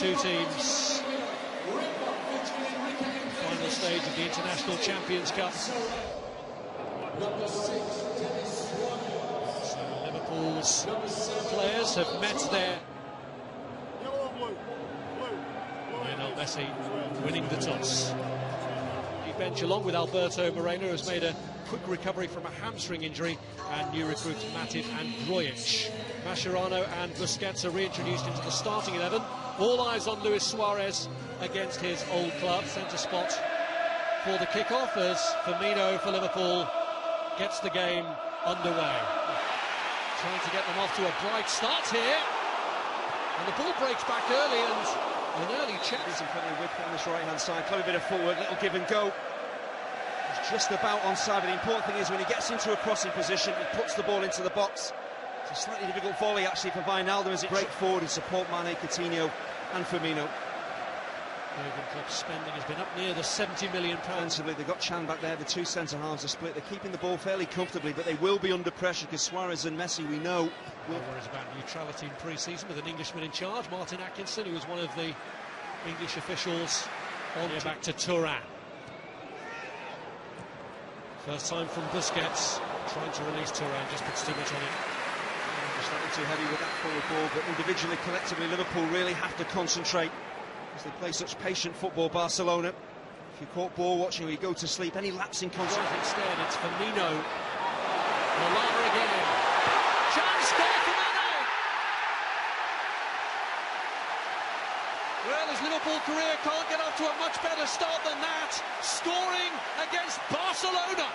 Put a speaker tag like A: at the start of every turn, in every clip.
A: two teams. Final stage of the International Champions Cup. So Liverpool's players have met their Lionel Messi winning the toss. The bench, along with Alberto Moreno, has made a quick recovery from a hamstring injury, and new recruits Matip and Grujic. Mascherano and Busquets are reintroduced into the starting 11. All eyes on Luis Suarez against his old club. Centre spot for the kickoff as Firmino for Liverpool gets the game underway. Trying to get them off to a bright start here. And the ball breaks back early, and an early check.
B: There's plenty of width on this right-hand side. Clever bit of forward, little give and go. He's just about onside, but the important thing is when he gets into a crossing position, he puts the ball into the box. It's a slightly difficult volley actually for Wijnaldum as it break forward and support Mane, Coutinho and Firmino.
A: Jurgen Klopp's spending has been up near the £70 million.
B: They've got Chan back there, the two centre-halves are split. They're keeping the ball fairly comfortably, but they will be under pressure because Suarez and Messi, we know...
A: Worries about neutrality in pre-season with an Englishman in charge, Martin Atkinson, who was one of the English officials on here back to Turan. First time from Busquets, trying to release Turan, just puts too much on it.
B: Slightly too heavy with that forward ball, but individually, collectively, Liverpool really have to concentrate as they play such patient football. Barcelona, if you're caught ball watching or you go to sleep, any lapse in concentration.
A: Instead, it's Firmino. Malala again. Chance there for Mane. Well, his Liverpool career can't get off to a much better start than that. Scoring against Barcelona.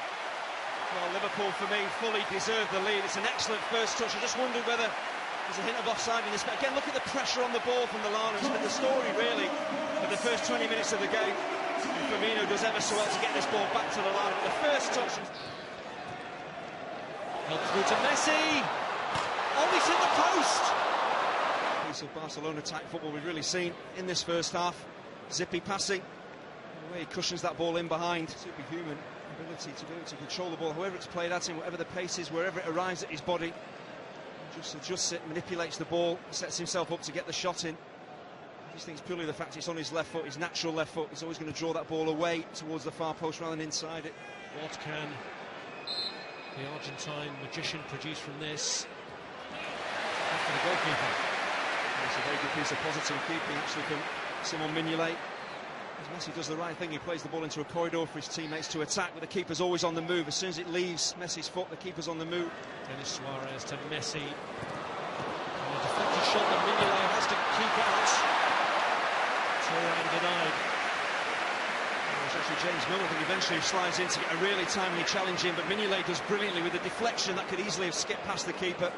B: Well, Liverpool, for me, fully deserved the lead. It's an excellent first touch. I just wondered whether there's a hint of offside in this. But again, look at the pressure on the ball from the Lallana. It's been the story, really, for the first 20 minutes of the game. And Firmino does ever so well to get this ball back to the Lallana. But the first touch...
A: Help through to Messi. Oh, he's hit the post.
B: Piece of Barcelona attack football we've really seen in this first half. Zippy passing. The way he cushions that ball in behind. Superhuman ability to do it, to control the ball, however it's played at him, whatever the pace is, wherever it arrives at his body. Just adjusts it, manipulates the ball, sets himself up to get the shot in. I just think it's purely the fact it's on his left foot, his natural left foot. He's always going to draw that ball away towards the far post rather than inside it.
A: What can the Argentine magician produce from this? After the goalkeeper.
B: It's a very good piece of positive keeping actually from Simon Mignolet. As Messi does the right thing, he plays the ball into a corridor for his teammates to attack, but the keeper's always on the move. As soon as it leaves Messi's foot, the keeper's on the move.
A: Dennis Suarez to Messi. And a deflected shot that Mignolet has to keep out. Turan denied.
B: It was actually James Milner who eventually slides in to get a really timely challenge in, but Mignolet does brilliantly with a deflection that could easily have skipped past the keeper.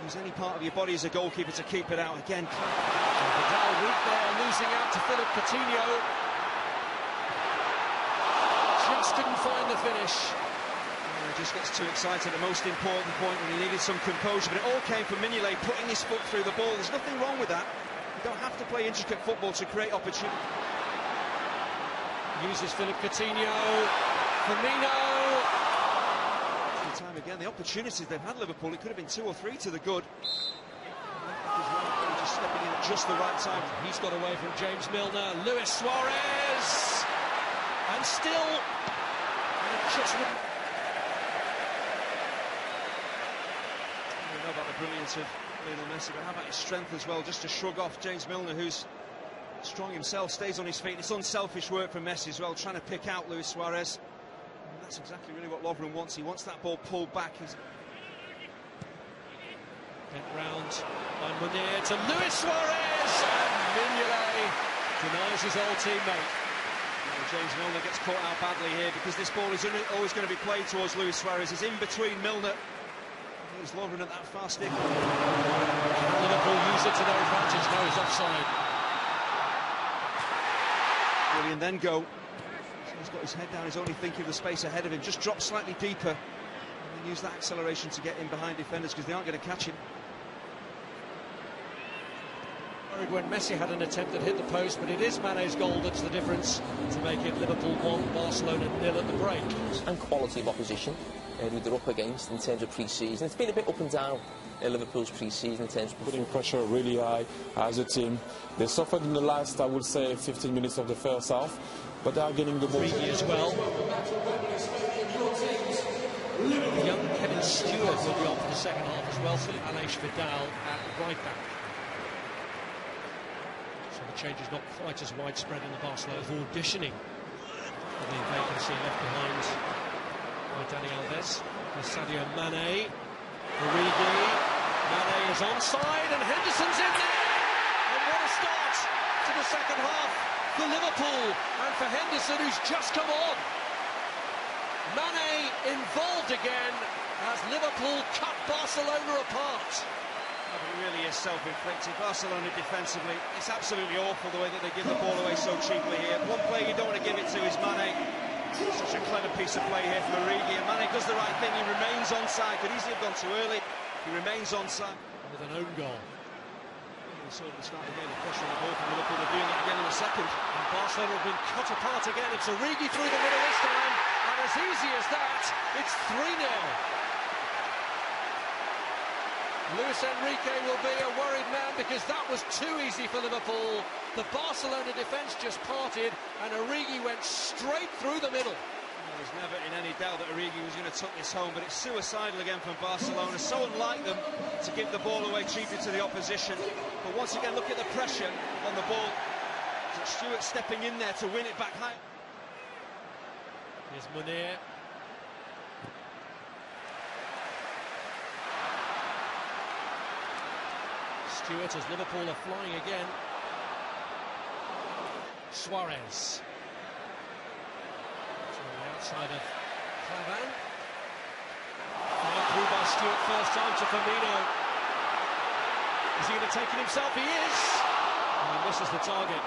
B: Use any part of your body as a goalkeeper to keep it out. Again,
A: Vidal weak there, losing out to Philip Coutinho. Just didn't find the finish.
B: He just gets too excited at the most important point when he needed some composure, but it all came from Mignolet putting his foot through the ball. There's nothing wrong with that. You don't have to play intricate football to create opportunity.
A: Uses Philip Coutinho. Firmino.
B: Time again, the opportunities they've had, Liverpool, it could have been 2 or 3 to the good. Just stepping in at just the right time.
A: He's got away from James Milner. Luis Suarez, and still just wouldn't.
B: I don't know about the brilliance of Lionel Messi, but how about his strength as well, just to shrug off James Milner, who's strong himself, stays on his feet. It's unselfish work from Messi as well, trying to pick out Luis Suarez. That's exactly really what Lovren wants. He wants that ball pulled back. He's
A: bent round by Munir to Luis Suarez, and Mignolet denies his old teammate.
B: James Milner gets caught out badly here because this ball is always going to be played towards Luis Suarez. He's in between Milner. There's Lovren at that far stick.
A: Liverpool use it to their advantage. No, he's offside.
B: Brilliant, then go. He's got his head down, he's only thinking of the space ahead of him. Just drop slightly deeper and then use that acceleration to get in behind defenders because they aren't going to catch him.
A: Worried when Messi had an attempt that hit the post, but it is Mane's goal that's the difference to make it Liverpool 1, Barcelona 0 at the break.
C: And quality of opposition. who they're up against in terms of pre-season. It's been a bit up and down in Liverpool's pre-season in terms of
D: putting pressure really high as a team. They suffered in the last, I would say, 15 minutes of the first half, but they are getting the ball.
A: Origi as well. Young Kevin Stewart will be on for the second half as well, so Aleix Vidal at right back. So the change is not quite as widespread in the Barcelona of auditioning for the vacancy left behind by Dani Alves. There's Sadio Mane. Origi. Mane is onside and Henderson's in there! And what a start to the second half for Liverpool and for Henderson, who's just come on. Mane involved again as Liverpool cut Barcelona apart.
B: It really is self-inflicted. Barcelona defensively, it's absolutely awful the way that they give the ball away so cheaply here. One player you don't want to give it to is Mane. Such a clever piece of play here from Origi, and Mane does the right thing. He remains onside. Could easily have gone too early. He remains onside.
A: With an own goal.
B: We saw at the start of the game, the pressure on the ball from Liverpool. They're doing it again in a second.
A: And Barcelona have been cut apart again. It's Origi through the middle this time. And as easy as that, it's 3-0. Luis Enrique will be a worried man because that was too easy for Liverpool. The Barcelona defence just parted and Origi went straight through the middle.
B: Well, there's never in any doubt that Origi was going to tuck this home, but it's suicidal again from Barcelona. So unlike them to give the ball away cheaply to the opposition. But once again, look at the pressure on the ball. Stewart stepping in there to win it back high.
A: Here's Munir. Stewart as Liverpool are flying again. Suarez. To the outside of Clavan. Fired through by Stewart first time to Firmino. Is he going to take it himself? He is! And he misses the target.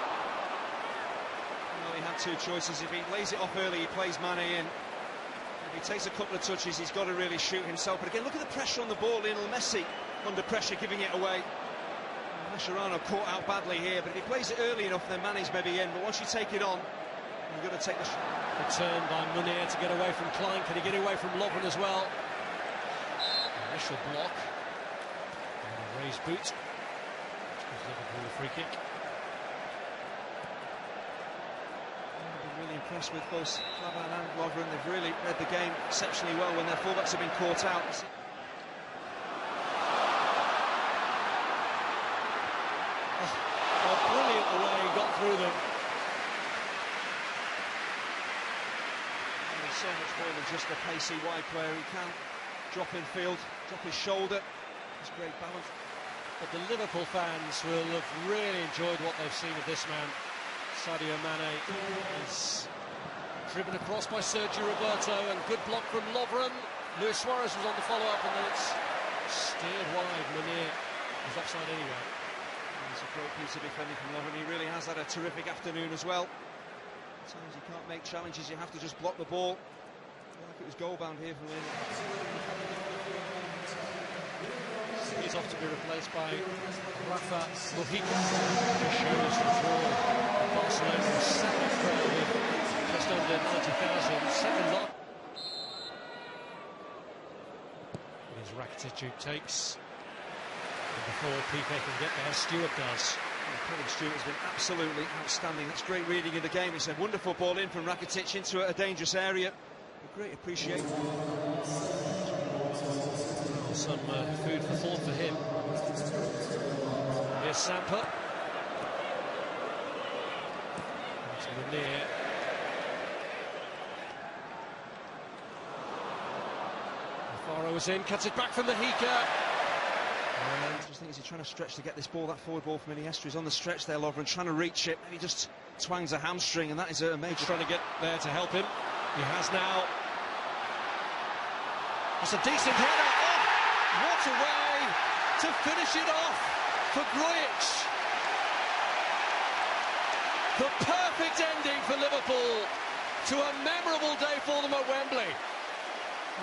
B: Well, he had two choices. If he lays it off early, he plays Mane in. If he takes a couple of touches, he's got to really shoot himself. But again, look at the pressure on the ball. Lionel Messi under pressure, giving it away. Mascherano caught out badly here, but if he plays it early enough, then Mane's maybe in. But once you take it on, you've got to take the shot.
A: The turn by Munir to get away from Klein. Can he get away from Lovren as well? Initial block. And a raised boot. Gives Liverpool a free kick.
B: I've been really impressed with both Clavan and Lovren. They've really read the game exceptionally well when their fullbacks have been caught out.
A: Brilliant the way he got through them.
B: And he's so much more than just a pacey wide player. He can drop in field, drop his shoulder. It's great balance.
A: But the Liverpool fans will have really enjoyed what they've seen of this man. Sadio Mane is driven across by Sergio Roberto, and good block from Lovren. Luis Suarez was on the follow-up, and then it's steered wide. Munir is offside anyway.
B: It's a great piece of defending from Lovren. He really has had a terrific afternoon as well. Sometimes you can't make challenges, you have to just block the ball. Like it was goal-bound here from Lionel.
A: He's off to be replaced by Rafa Mujica, who showed us before Barcelona's second crowd with just under 90,000, second lot. Here's Rakitic who takes. Before Piqué can get there, Stewart does.
B: Colin Stewart has been absolutely outstanding. That's great reading of the game. It's a wonderful ball in from Rakitic into a dangerous area. A great appreciation.
A: Some food for thought for him. Here's Samper. To Munir. Alfaro was in, cuts it back from the Mujica.
B: And I just think he's trying to stretch to get this ball, that forward ball from Iniesta. He's on the stretch there, Lovren, trying to reach it. He just twangs a hamstring, and that is a major...
A: Trying to get there to help him. He has now. That's a decent header. Oh, what a way to finish it off for Grujic. The perfect ending for Liverpool to a memorable day for them at Wembley.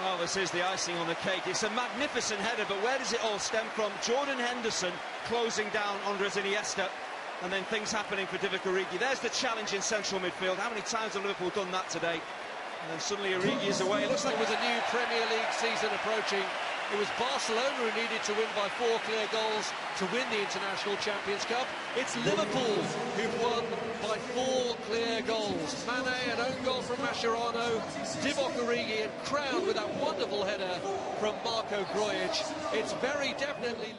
B: Well, this is the icing on the cake. It's a magnificent header, but where does it all stem from? Jordan Henderson closing down Andres Iniesta, and then things happening for Divock Origi. There's the challenge in central midfield. How many times have Liverpool done that today? And then suddenly Origi is away. It looks like
A: With a new Premier League season approaching, it was Barcelona who needed to win by 4 clear goals to win the International Champions Cup. It's Liverpool who've won by 4 clear goals. Mane, an own goal from Mascherano, Divock, Origi, and crowned with that wonderful header from Marco Grujic. It's very definitely...